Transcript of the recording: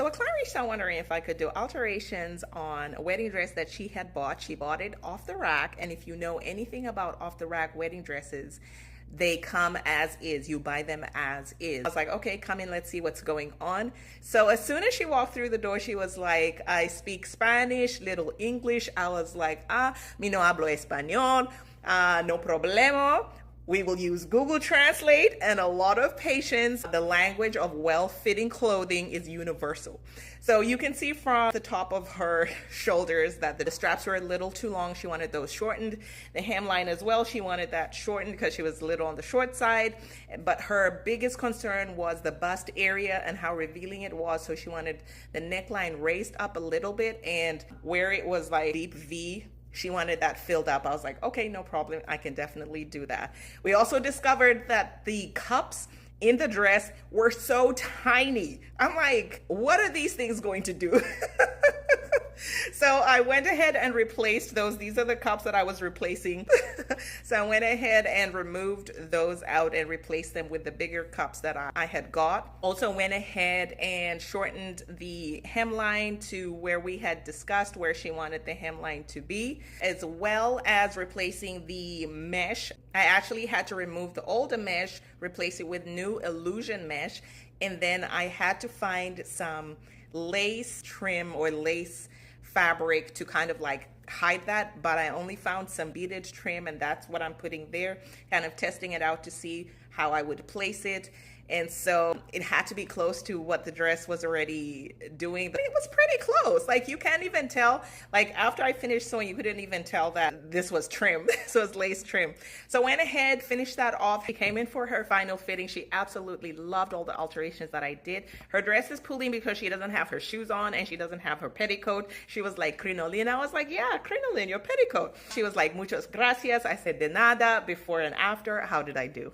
So a client reached out wondering if I could do alterations on a wedding dress that she had bought. She bought it off the rack, and if you know anything about off the rack wedding dresses, they come as is. You buy them as is. I was like, okay, come in, let's see what's going on. So as soon as she walked through the door, she was like, I speak Spanish, little English. I was like, mi no hablo español, no problema. We will use Google Translate, and a lot of patients, the language of well-fitting clothing is universal. So you can see from the top of her shoulders that the straps were a little too long. She wanted those shortened. The hemline as well, she wanted that shortened because she was a little on the short side. But her biggest concern was the bust area and how revealing it was. So she wanted the neckline raised up a little bit, and where it was like deep V, she wanted that filled up. I was like, okay, no problem. I can definitely do that. We also discovered that the cups in the dress were so tiny. I'm like, what are these things going to do? So I went ahead and replaced those. These are the cups that I was replacing. So I went ahead and removed those out and replaced them with the bigger cups that I had got. Also went ahead and shortened the hemline to where we had discussed where she wanted the hemline to be, as well as replacing the mesh. I actually had to remove the older mesh, replace it with new illusion mesh, and then I had to find some lace trim or lace fabric to kind of like hide that, but I only found some beaded trim, and that's what I'm putting there, kind of testing it out to see how I would place it. And so it had to be close to what the dress was already doing, but it was pretty close. Like, you can't even tell, like after I finished sewing, you couldn't even tell that this was trim. So it's lace trim. So I went ahead, finished that off. She came in for her final fitting. She absolutely loved all the alterations that I did. Her dress is pulling because she doesn't have her shoes on and she doesn't have her petticoat. She was like, crinoline. I was like, yeah, crinoline, your petticoat. She was like, muchas gracias. I said, de nada. Before and after, how did I do?